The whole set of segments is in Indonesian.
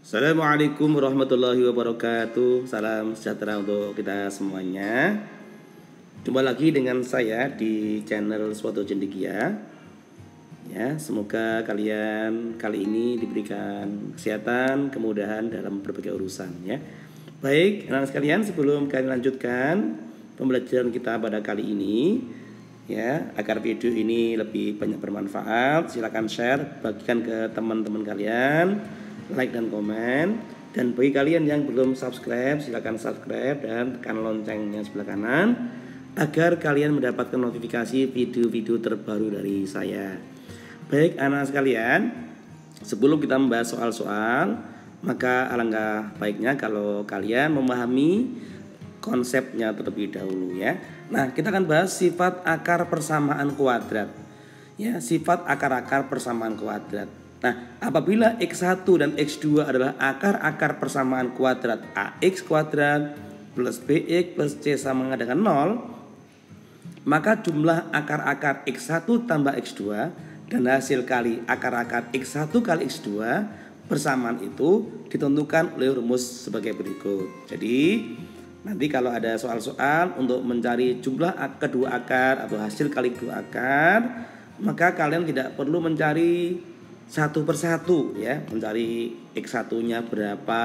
Assalamualaikum warahmatullahi wabarakatuh. Salam sejahtera untuk kita semuanya. Jumpa lagi dengan saya di channel Suatu Cendekia. Ya, semoga kalian kali ini diberikan kesehatan, kemudahan dalam berbagai urusan ya. Baik, anak-anak sekalian, sebelum kalian lanjutkan pembelajaran kita pada kali ini ya, agar video ini lebih banyak bermanfaat, silakan share, bagikan ke teman-teman kalian, like dan komen. Dan bagi kalian yang belum subscribe, silakan subscribe dan tekan loncengnya sebelah kanan agar kalian mendapatkan notifikasi video-video terbaru dari saya. Baik anak sekalian, sebelum kita membahas soal-soal, maka alangkah baiknya kalau kalian memahami konsepnya terlebih dahulu ya. Nah, kita akan bahas sifat akar persamaan kuadrat. Ya, sifat akar-akar persamaan kuadrat. Nah, apabila X1 dan X2 adalah akar-akar persamaan kuadrat AX kuadrat plus BX plus C sama dengan 0, maka jumlah akar-akar X1 tambah X2 dan hasil kali akar-akar X1 kali X2 persamaan itu ditentukan oleh rumus sebagai berikut. Jadi, nanti kalau ada soal-soal untuk mencari jumlah kedua akar atau hasil kali kedua akar, maka kalian tidak perlu mencari satu persatu ya, mencari X1-nya berapa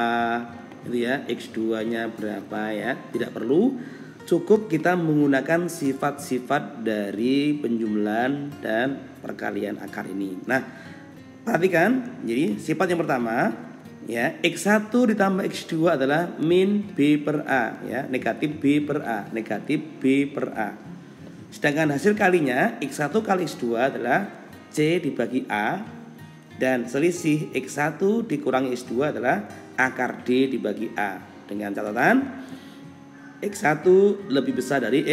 itu ya, X2-nya berapa ya, tidak perlu. Cukup kita menggunakan sifat-sifat dari penjumlahan dan perkalian akar ini. Nah, perhatikan, jadi sifat yang pertama ya, X1 ditambah X2 adalah min B per A ya, negatif B per A, negatif B per A. Sedangkan hasil kalinya X1 kali X2 adalah C dibagi A, dan selisih X1 dikurangi X2 adalah akar D dibagi A, dengan catatan X1 lebih besar dari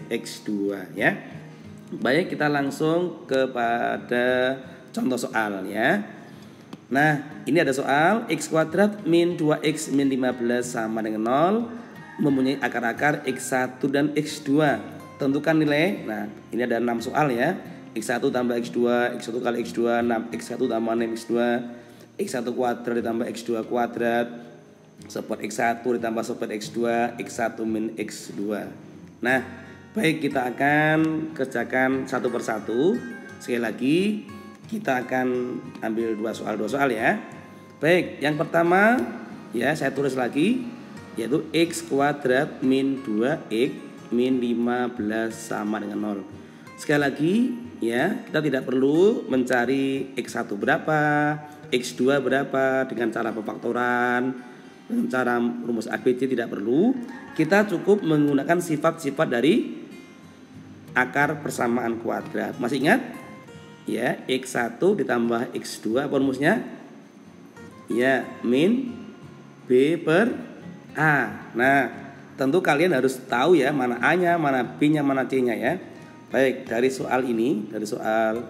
X2 ya. Baik, kita langsung kepada contoh soal ya. Nah, ini ada soal X kuadrat min 2X min 15 sama dengan 0 mempunyai akar-akar X1 dan X2. Tentukan nilai. Nah, ini ada 6 soal ya. X1 tambah X2, X1 kali X2, 6X1 tambah 6X2, X1 kuadrat ditambah X2 kuadrat, support X1 ditambah support X2, X1 min X2. Nah, baik, kita akan kerjakan satu persatu. Sekali lagi, kita akan ambil dua soal ya. Baik, yang pertama ya, saya tulis lagi, yaitu X kuadrat min 2X min 15 sama dengan 0. Sekali lagi ya, kita tidak perlu mencari X1 berapa, X2 berapa dengan cara pemfaktoran, dengan cara rumus ABC, tidak perlu. Kita cukup menggunakan sifat-sifat dari akar persamaan kuadrat. Masih ingat? Ya, X1 ditambah X2 apa rumusnya? Ya, min B per A. Nah, tentu kalian harus tahu ya, mana A-nya, mana B-nya, mana C-nya ya. Baik, dari soal ini, dari soal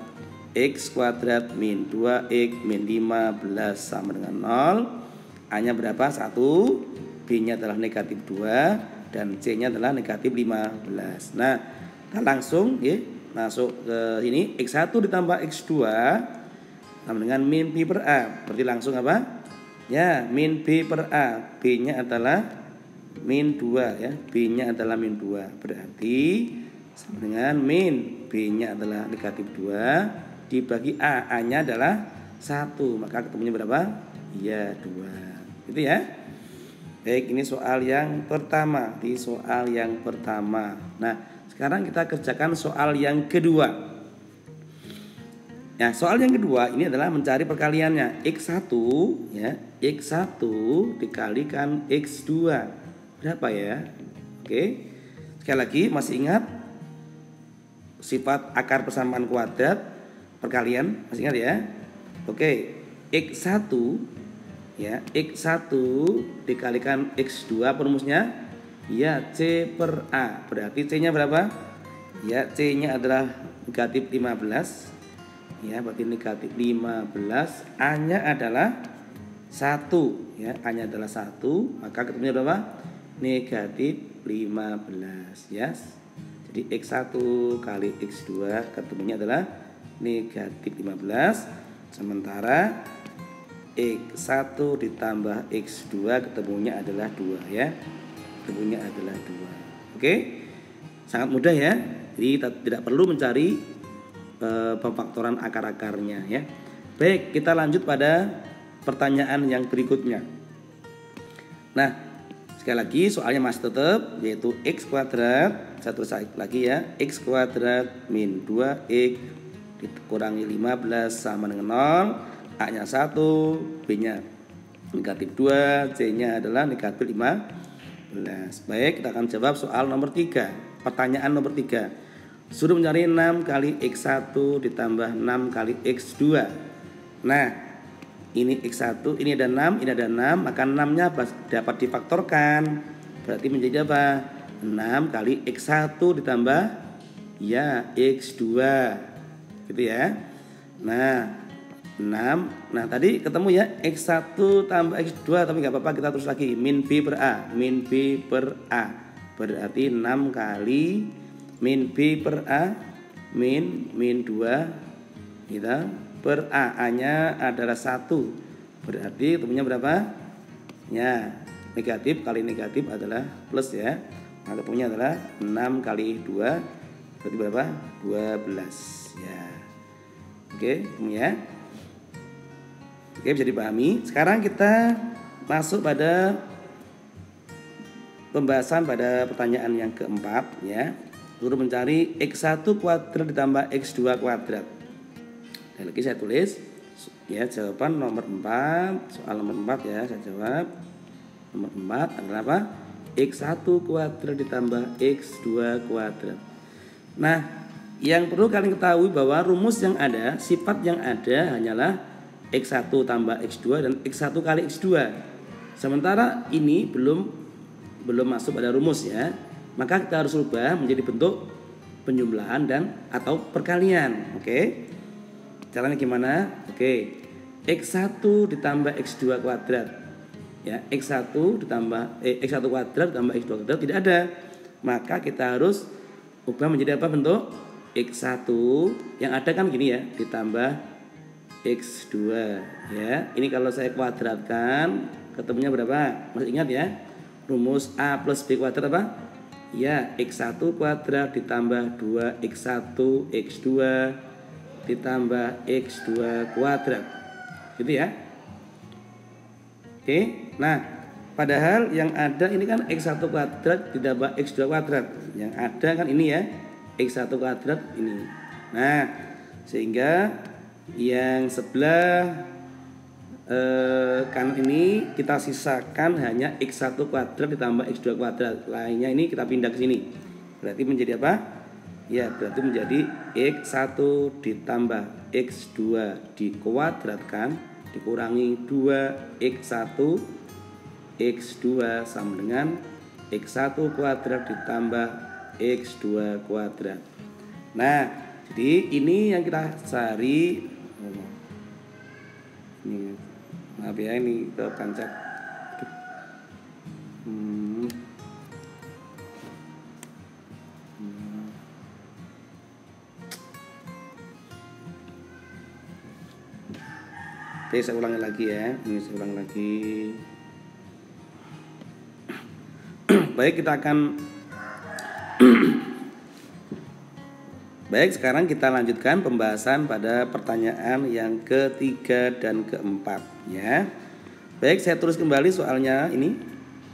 X kuadrat min 2X min 15 sama dengan 0, A-nya berapa? 1, B-nya adalah negatif 2, dan C-nya adalah negatif 15. Nah, kita langsung ya, masuk ke sini, X1 ditambah X2 sama dengan min B per A. Berarti langsung apa? Ya, min B per A. B-nya adalah min 2 ya. B-nya adalah min 2. Berarti sama dengan min B-nya adalah negatif 2 dibagi A. A-nya adalah 1. Maka ketemunya berapa? Ya, 2. Gitu ya. Baik, ini soal yang pertama. Di soal yang pertama. Nah, sekarang kita kerjakan soal yang kedua. Nah, soal yang kedua ini adalah mencari perkaliannya. X1 ya, X1 dikalikan X2 berapa ya? Oke. Sekali lagi, masih ingat sifat akar persamaan kuadrat perkalian? Masih ingat ya? Oke. X1 ya, X1 dikalikan X2 apa rumusnya? Ya, C per A. Berarti C-nya berapa? Ya, C-nya adalah negatif 15. Ya, berarti negatif 15. A-nya adalah 1. Ya, A-nya adalah 1. Maka ketemunya berapa? Negatif 15. Ya. Jadi X1 kali X2 ketemunya adalah negatif 15. Sementara X1 ditambah X2 ketemunya adalah 2 ya. Ketemunya adalah 2. Oke. Sangat mudah ya. Jadi tidak perlu mencari pemfaktoran akar-akarnya ya. Baik, kita lanjut pada pertanyaan yang berikutnya. Nah, sekali lagi soalnya masih tetap yaitu X kuadrat. Satu lagi ya, X kuadrat min 2X dikurangi 15 sama dengan 0. A nya 1, B nya negatif 2, C nya adalah negatif 15. Baik, kita akan jawab soal nomor 3. Pertanyaan nomor 3. Suruh mencari 6 kali X1 ditambah 6 kali X2. Nah, ini X1, ini ada 6, ini ada 6, maka 6-nya dapat difaktorkan. Berarti menjadi apa? 6 kali X1 ditambah ya X2. Gitu ya. Nah, 6. Nah, tadi ketemu ya X1 tambah X2, tapi nggak apa-apa, kita terus lagi min B per A. Min B per A. Berarti 6 kali min B per A min 2 kita per A. A-nya adalah 1. Berarti ketemunya berapa? Ya, negatif kali negatif adalah plus ya. Nah, ketemunya adalah 6 kali 2 berarti berapa? 12 ya. Oke, ya. Oke, bisa dipahami. Sekarang kita masuk pada pembahasan pada pertanyaan yang keempat ya. Suruh mencari X1 kuadrat ditambah X2 kuadrat. Dan lagi saya tulis ya jawaban nomor 4, soal nomor 4 ya, saya jawab. Nomor 4 adalah apa? X1 kuadrat ditambah X2 kuadrat. Nah, yang perlu kalian ketahui bahwa rumus yang ada, sifat yang ada hanyalah X1 tambah X2 dan X1 kali X2. Sementara ini belum masuk pada rumus ya. Maka kita harus rubah menjadi bentuk penjumlahan dan atau perkalian. Oke. Caranya gimana? Oke. X1 ditambah X2 kuadrat. Ya, X1 ditambah X1 kuadrat ditambah X2 kuadrat tidak ada. Maka kita harus ubah menjadi apa bentuk? X1 yang ada kan gini ya, ditambah X2 ya. Ini kalau saya kuadratkan ketemunya berapa? Masih ingat ya? Rumus A plus B kuadrat apa? Ya, X1 kuadrat ditambah 2X1 X2 ditambah X2 kuadrat. Gitu ya. Oke. Nah, padahal yang ada ini kan X1 kuadrat ditambah X2 kuadrat. Yang ada kan ini ya, X1 kuadrat ini. Nah, sehingga yang sebelah kanan ini kita sisakan hanya X1 kuadrat ditambah X2 kuadrat. Lainnya ini kita pindah ke sini. Berarti menjadi apa? Ya, berarti menjadi X1 ditambah X2 dikuadratkan dikurangi 2X1 X2 sama dengan X1 kuadrat ditambah X2 kuadrat. Nah, jadi ini yang kita cari. Ini, maaf ya, ini kepancet. Oke, saya ulangi lagi ya. Ini saya ulangi lagi. Baik, kita akan Baik, sekarang kita lanjutkan pembahasan pada pertanyaan yang ketiga dan keempat ya. Baik, saya tulis kembali soalnya ini.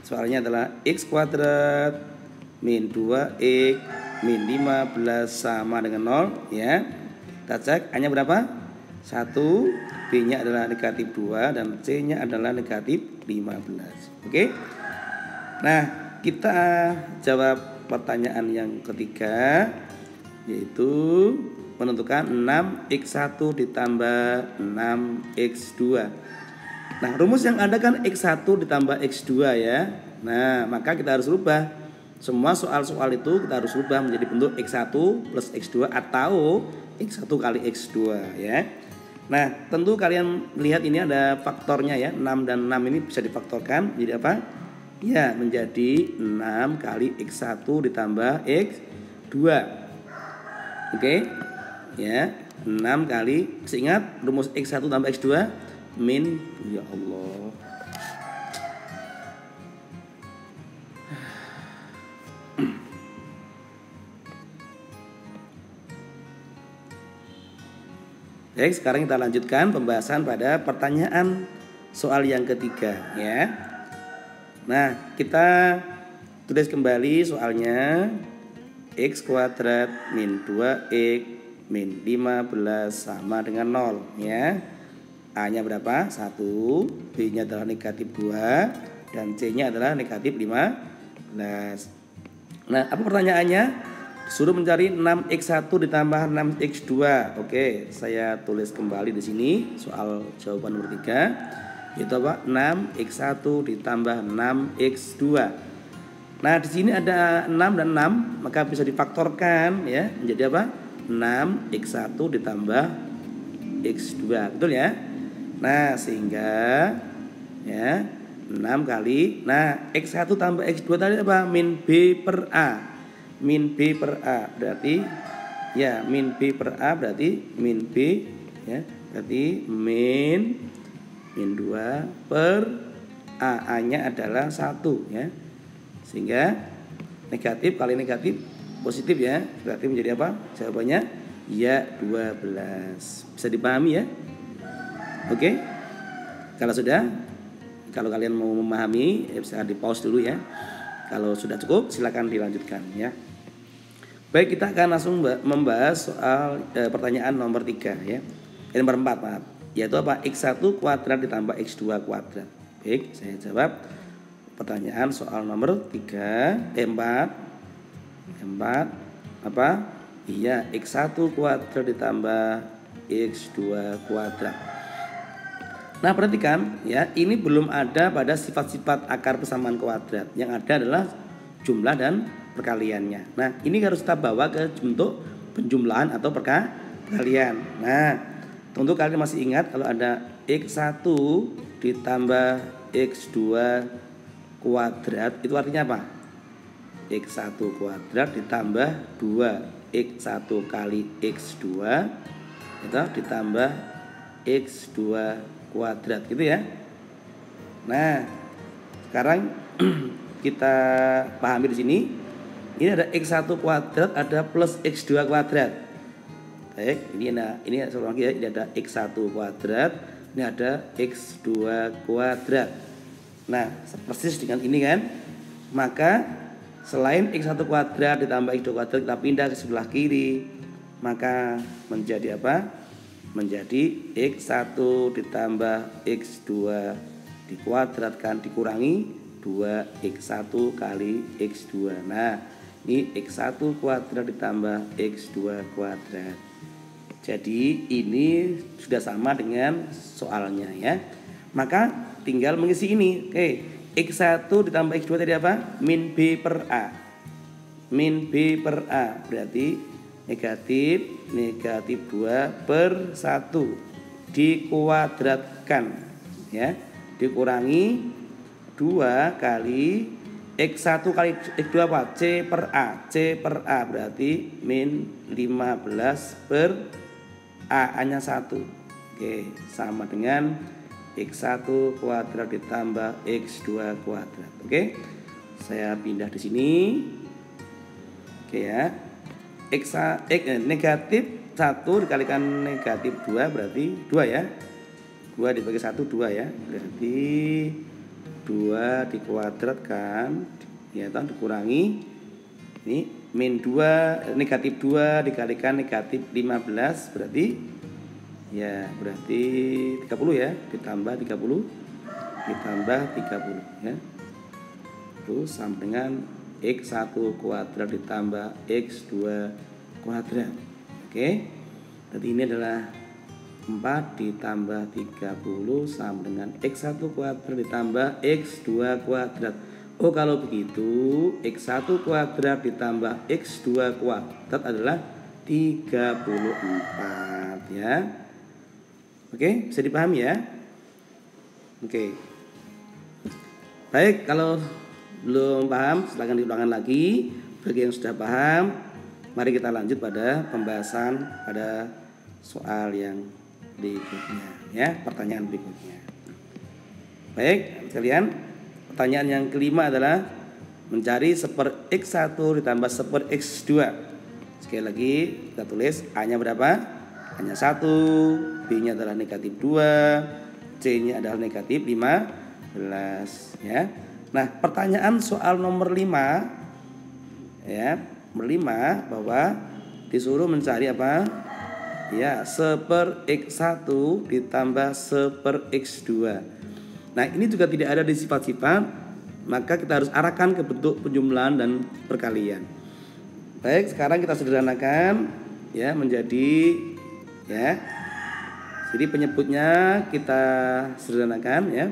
Soalnya adalah X kuadrat min 2X min 15 sama dengan 0 ya. Kita cek A-nya berapa? 1, B-nya adalah negatif 2 dan C-nya adalah negatif 15. Oke. Nah, kita jawab pertanyaan yang ketiga, yaitu menentukan 6X1 ditambah 6X2. Nah, rumus yang ada kan X1 ditambah X2 ya. Nah, maka kita harus rubah. Semua soal-soal itu kita harus rubah menjadi bentuk X1 plus X2 atau X1 kali X2 ya. Nah, tentu kalian lihat ini ada faktornya ya. 6 dan 6 ini bisa difaktorkan jadi apa? Ya, menjadi 6 kali X1 ditambah X2. Oke, ya 6 kali, ingat rumus X1 tambah X2 min, ya Allah. Baik, sekarang kita lanjutkan pembahasan pada pertanyaan soal yang ketiga ya. Nah, kita tulis kembali soalnya. X kuadrat min 2x min 15 sama dengan 0 ya. A nya berapa? 1, B nya adalah negatif 2, dan C nya adalah negatif 15. Nah, apa pertanyaannya? Suruh mencari 6x1 ditambah 6x2. Oke, saya tulis kembali di sini soal jawaban nomor 3. Itu apa? 6x1 ditambah 6x2. Nah, di sini ada 6 dan 6, maka bisa difaktorkan ya menjadi apa? 6x1 ditambah x2. Betul ya? Nah, sehingga ya 6 kali. Nah, x1 tambah x2 tadi apa? Min b per a. Min B per A berarti ya min B per A berarti min B ya, berarti min 2 per A nya adalah 1 ya. Sehingga negatif kali negatif positif ya, berarti menjadi apa? Jawabannya ya 12. Bisa dipahami ya? Oke. Kalau sudah, kalau kalian mau memahami ya bisa di pause dulu ya. Kalau sudah cukup silakan dilanjutkan ya. Baik, kita akan langsung membahas soal pertanyaan nomor 3 ya. Nomor 4 maaf. Yaitu apa? X1 kuadrat ditambah X2 kuadrat. Baik, saya jawab pertanyaan soal nomor 4 apa? Iya, X1 kuadrat ditambah X2 kuadrat. Nah, perhatikan ya, ini belum ada pada sifat-sifat akar persamaan kuadrat. Yang ada adalah jumlah dan perkaliannya. Nah, ini harus kita bawa ke bentuk penjumlahan atau perkalian. Nah, tentu kalian masih ingat kalau ada X1 ditambah X2 kuadrat itu artinya apa? X1 kuadrat ditambah 2X1 kali X2 itu ditambah X2 kuadrat gitu ya. Nah, sekarang kita pahami di sini. Ini ada X1 kuadrat, ada plus X2 kuadrat. Baik, ini lagi ya, ini ada X1 kuadrat, ini ada X2 kuadrat. Nah, persis dengan ini kan. Maka selain X1 kuadrat ditambah X2 kuadrat, kita pindah ke sebelah kiri. Maka menjadi apa? Menjadi X1 ditambah X2 dikuadratkan dikurangi 2X1 kali X2. Nah, ini X1 kuadrat ditambah X2 kuadrat. Jadi ini sudah sama dengan soalnya ya. Maka tinggal mengisi ini. Oke, X1 ditambah X2 tadi apa? Min B per A. Min B per A berarti negatif 2 per 1 dikuadratkan ya, dikurangi 2 kali X1 kali X2 apa? C per A. C per A berarti min 15 per A nya 1. Oke, sama dengan X1 kuadrat ditambah X2 kuadrat. Oke, saya pindah di sini. Oke ya, negatif 1 dikalikan negatif 2 berarti 2 ya. 2 dibagi 1 2 ya. Berarti 2 dikuadratkan ya toh dikurangi ini min 2 negatif 2 dikalikan negatif 15 berarti ya berarti 30 ya, ditambah 30 ya. Terus sama dengan X1 kuadrat ditambah X2 kuadrat. Oke. Jadi ini adalah 4 ditambah 30 sama dengan X1 kuadrat ditambah X2 kuadrat. Oh, kalau begitu X1 kuadrat ditambah X2 kuadrat adalah 34 ya. Oke, bisa dipahami ya? Oke. Baik, kalau belum paham silakan diulangkan lagi. Bagi yang sudah paham, mari kita lanjut pada pembahasan pada soal yang berikutnya. ya pertanyaan berikutnya. Baik, sekalian, pertanyaan yang kelima adalah mencari 1/x1 ditambah 1/x2. Sekali lagi kita tulis A-nya berapa? A-nya 1, B-nya adalah negatif 2, C-nya adalah negatif 15 ya. Nah, pertanyaan soal nomor 5 ya, nomor 5 bahwa disuruh mencari apa? Ya, 1/x1 ditambah 1/x2. Nah, ini juga tidak ada di sifat-sifat, maka kita harus arahkan ke bentuk penjumlahan dan perkalian. Baik, sekarang kita sederhanakan ya menjadi ya. Jadi penyebutnya kita sederhanakan ya.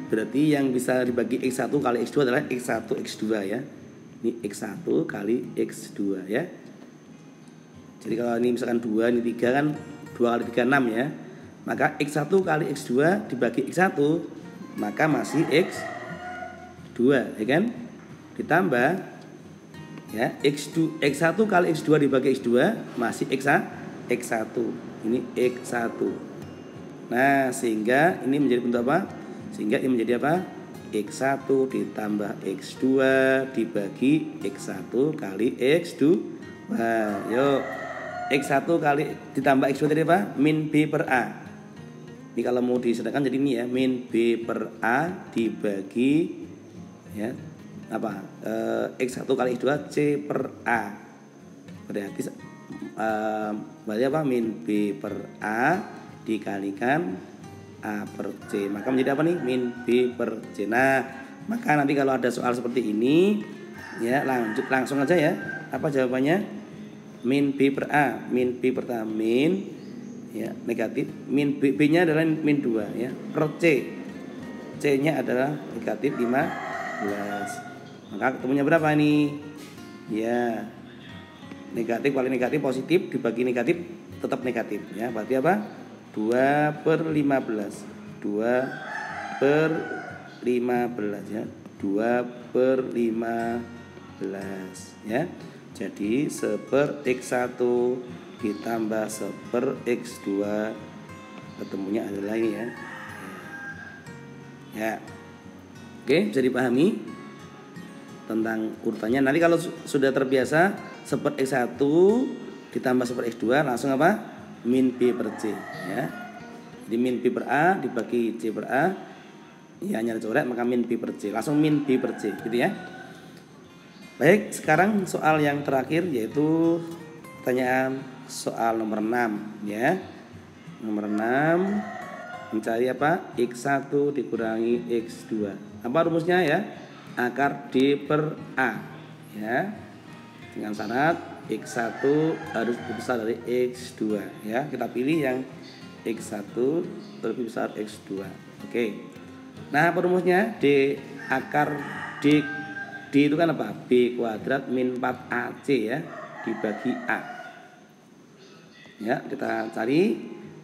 Berarti yang bisa dibagi X1 kali X2 adalah X1 X2 ya. Ini X1 kali X2 ya. Jadi kalau ini misalkan 2, ini 3 kan 2 kali 3 6 ya. Maka X1 kali X2 dibagi X1 maka masih X2 ya kan? Ditambah ya X1 kali X2 dibagi X2 masih X1. Ini X1. Nah, sehingga ini menjadi bentuk apa? Sehingga ini menjadi apa? X1 ditambah X2 dibagi X1 kali X2. Wah, yuk. X1 kali ditambah X2 tadi apa? Min B per A. Ini kalau mau disederhanakan jadi ini ya, min B per A dibagi ya apa? X1 kali X2 C per A. Berarti berarti apa? Min B per A dikalikan A per C. Maka menjadi apa nih? Min B per C. Nah, maka nanti kalau ada soal seperti ini ya langsung aja ya. Apa jawabannya? Min B per A. Min B pertama min ya negatif. Min B-nya adalah min 2 ya per C. C-nya adalah negatif 15. Maka ketemunya berapa nih? Ya. Negatif kali negatif positif dibagi negatif tetap negatif ya. Berarti apa? 2 per 15. 2 per 15 ya. 2 per 15 ya. Jadi 1/x1 ditambah 1/x2 ketemunya adalah ini ya. Ya. Oke, bisa dipahami tentang urutannya. Nanti kalau sudah terbiasa 1/x1 ditambah 1/x2 langsung apa? Min B per C ya. Jadi min B per A dibagi C per A. Ya, hanya coret maka min B per C. Langsung min B per C gitu ya. Baik, sekarang soal yang terakhir yaitu pertanyaan soal nomor 6 ya. Nomor 6 mencari apa? X1 dikurangi X2. Apa rumusnya ya? Akar D per A ya. Dengan syarat X1 harus lebih besar dari X2 ya. Kita pilih yang X1 lebih besar X2. Oke. Nah, apa rumusnya? D akar D itu kan apa? B kuadrat min 4AC ya dibagi A. Ya, kita cari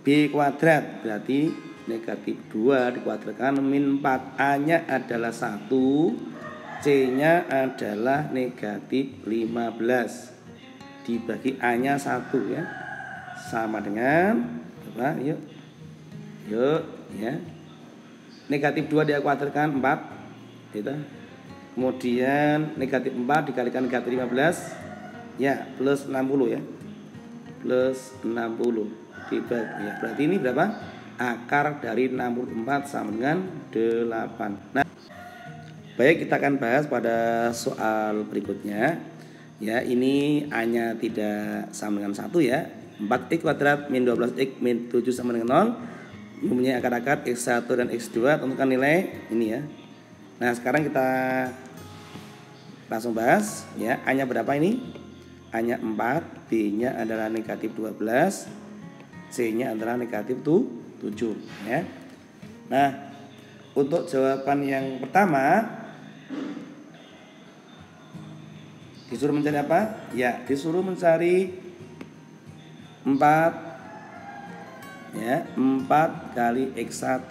B kuadrat berarti negatif 2 dikuadratkan min 4A-nya adalah 1, C-nya adalah negatif 15 dibagi A-nya 1 ya. Sama dengan apa? Yuk ya. Negatif 2 dikuadratkan 4 gitu. Kemudian negatif 4 dikalikan negatif 15 ya plus 60 ya. Plus 60 dibagi ya. Berarti ini berapa? Akar dari 64 sama dengan 8. Nah, baik, kita akan bahas pada soal berikutnya. Ya, ini A-nya tidak sama dengan 1 ya. 4x kuadrat min 12x min 7 sama dengan 0. Mempunyai akar-akar X1 dan X2, tentukan nilai ini ya. Nah, sekarang kita langsung bahas ya. A-nya berapa ini? A-nya 4, B-nya adalah negatif 12, C-nya adalah negatif 7 ya. Nah, untuk jawaban yang pertama disuruh mencari apa? Ya, disuruh mencari 4 ya, 4 kali X1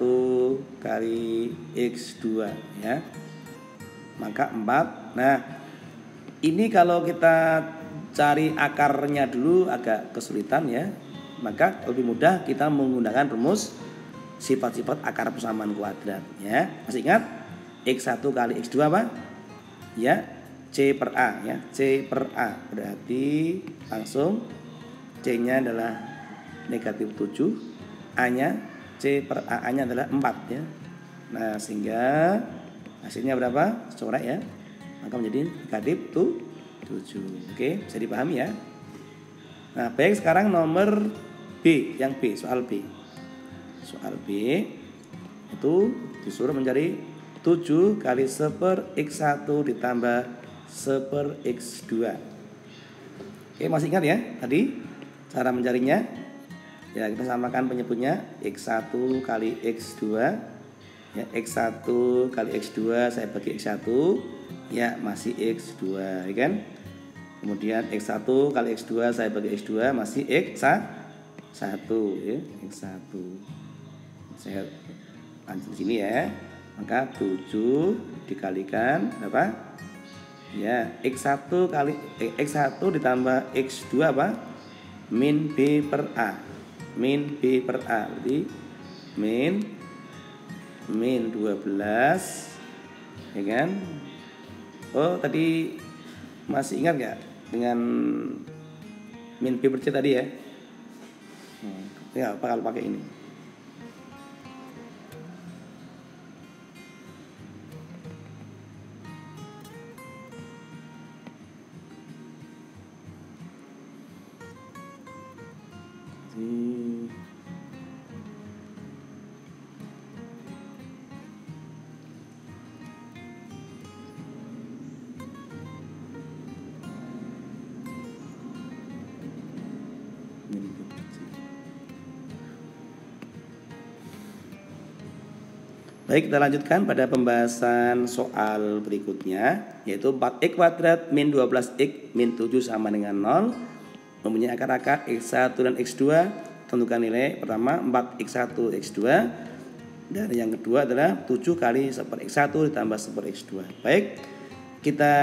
kali X2 ya. Maka 4. Nah, ini kalau kita cari akarnya dulu agak kesulitan ya. maka lebih mudah kita menggunakan rumus sifat-sifat akar persamaan kuadrat ya. Masih ingat X1 kali X2 apa? Ya, C per A ya. C per A berarti langsung C-nya adalah negatif 7, A-nya C per A-nya adalah 4 ya. Nah, sehingga hasilnya berapa? Coret ya. Maka menjadi negatif 7. Oke, bisa dipahami ya. Nah, baik, sekarang nomor B, yang B, soal B. Soal B itu disuruh mencari 7 kali 1 X1 ditambah 1 X2. Oke, masih ingat ya tadi cara mencarinya? Ya, kita samakan penyebutnya X1 kali X2. Ya, X1 kali X2 saya bagi X1, ya masih X2 ya kan. Kemudian X1 kali X2 saya bagi X2 masih X1 ya, X1. Saya lanjut di sini ya. Maka 7 dikalikan apa? Ya, X1 kali X1 ditambah X2 apa? Min B per A. Min B per A. Jadi min 12 ya kan. Oh, tadi masih ingat gak dengan min B per C tadi ya? Ya, apa kalau pakai ini? Baik, kita lanjutkan pada pembahasan soal berikutnya, yaitu 4x kuadrat min 12x min 7 sama dengan 0. Mempunyai akar-akar X1 dan X2. Tentukan nilai pertama 4x1 X2. Dan yang kedua adalah 7 kali 1 per X1 ditambah 1 per X2. Baik, kita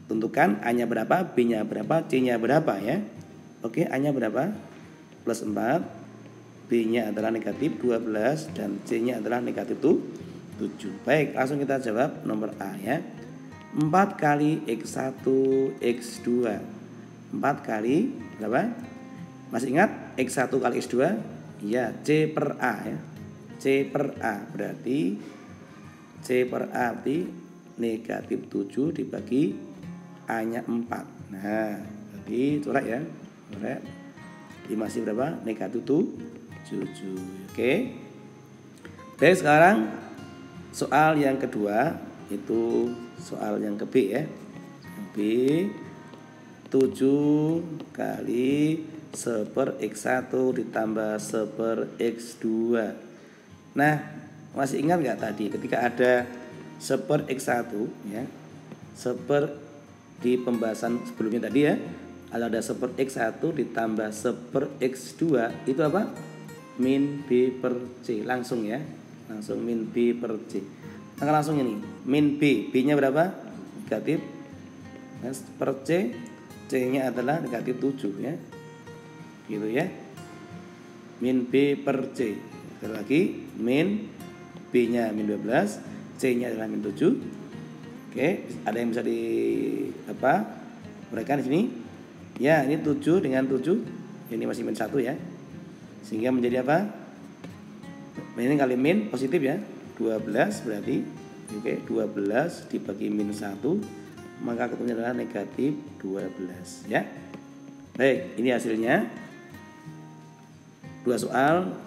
tentukan A-nya berapa, B-nya berapa, C-nya berapa ya. Oke, A-nya berapa? Plus 4. B-nya adalah negatif 12 dan C-nya adalah negatif 7. Baik, langsung kita jawab nomor A ya. 4 kali X1 X2. 4 kali berapa? Masih ingat X1 kali X2? Ya, C per A ya. C per A berarti C per A berarti negatif 7 dibagi A-nya 4. Nah, jadi coret ya. Coret. Ini masih berapa? Negatif 7. Oke. Baik, sekarang soal yang kedua, itu soal yang ke B ya. B 7 kali 1 per X1 ditambah 1 per X2. Nah, masih ingat nggak tadi ketika ada 1 per X1 ya, 1 per di pembahasan sebelumnya tadi ya, kalau ada 1 per X1 ditambah 1 per X2 itu apa? Min B per C, langsung ya, langsung min B per C. Maka langsung ini min B, B nya berapa? Negatif per C, C nya adalah negatif 7 ya, gitu ya. Min B per C. Sekali lagi, min B nya min 12, C nya adalah min 7. Oke, ada yang bisa di apa? Berikan di sini. Ya, ini 7 dengan 7, ini masih min 1 ya. Sehingga menjadi apa? Ini kali min positif ya, 12 berarti oke, 12 dibagi min 1, maka ketemunya adalah negatif 12 ya. Baik, ini hasilnya. Dua soal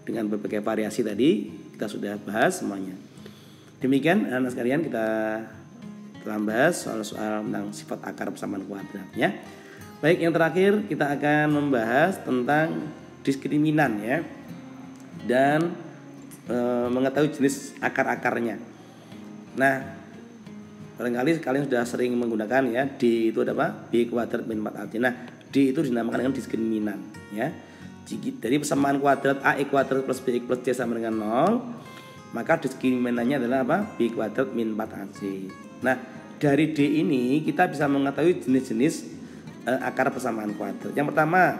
dengan berbagai variasi tadi kita sudah bahas semuanya. Demikian anak sekalian, kita telah bahas soal-soal tentang sifat akar persamaan kuadrat ya. Baik, yang terakhir kita akan membahas tentang diskriminan ya, dan mengetahui jenis akar-akarnya. Nah, barangkali kalian sudah sering menggunakan ya, D itu ada apa? B kuadrat min 4AC. Nah, D itu dinamakan dengan diskriminan ya. Jadi persamaan kuadrat AX kuadrat plus BX plus C sama dengan 0, maka diskriminannya adalah apa? B kuadrat min 4AC. Nah, dari D ini kita bisa mengetahui jenis-jenis akar persamaan kuadrat. Yang pertama,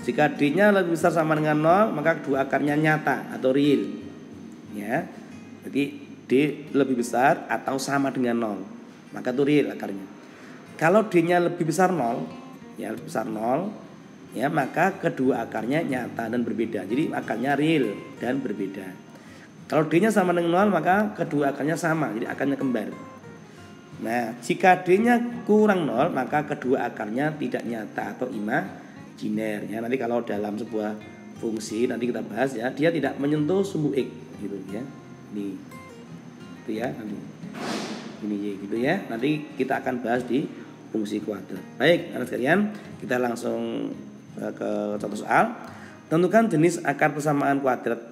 jika D-nya lebih besar sama dengan 0, maka kedua akarnya nyata atau real. Ya. Jadi D lebih besar atau sama dengan 0, maka itu real akarnya. Kalau D-nya lebih besar 0, ya lebih besar 0, ya maka kedua akarnya nyata dan berbeda. Jadi akarnya real dan berbeda. Kalau D-nya sama dengan 0, maka kedua akarnya sama, jadi akarnya kembar. Nah, jika D-nya kurang 0, maka kedua akarnya tidak nyata atau imajiner. Ya, nanti kalau dalam sebuah fungsi nanti kita bahas ya, dia tidak menyentuh sumbu X gitu ya. Ini itu ya, nanti ini Y gitu ya. Nanti kita akan bahas di fungsi kuadrat. Baik, anak sekalian, kita langsung ke contoh soal. Tentukan jenis akar persamaan kuadrat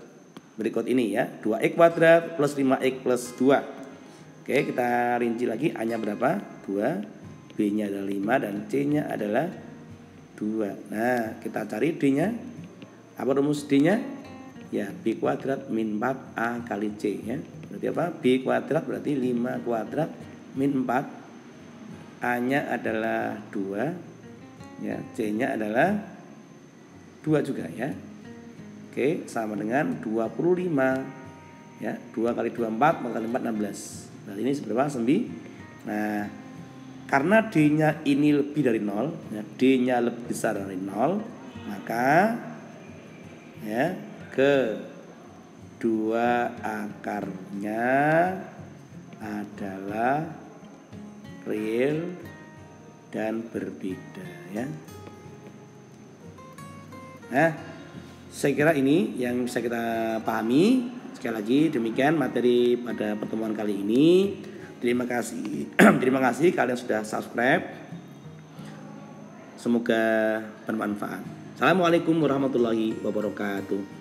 berikut ini ya. 2x kuadrat plus 5x plus 2. Oke, kita rinci lagi. A-nya berapa? 2, B-nya adalah 5, dan C-nya adalah 2. Nah, kita cari D-nya. Apa rumus D-nya? Ya, B kuadrat min 4A kali C ya. Berarti apa? B kuadrat berarti 5 kuadrat min 4. A-nya adalah 2, ya, C-nya adalah 2 juga ya. Oke, sama dengan 25. Ya, 2 kali 2 4, 4 kali 4 16. Nah, ini seberapa? 9. Nah, karena D-nya ini lebih dari 0, ya, D-nya lebih besar dari 0, maka ya kedua akarnya adalah real dan berbeda ya. Nah, saya kira ini yang bisa kita pahami. Sekali lagi demikian materi pada pertemuan kali ini. Terima kasih. Terima kasih kalian sudah subscribe. Semoga bermanfaat. Assalamualaikum warahmatullahi wabarakatuh.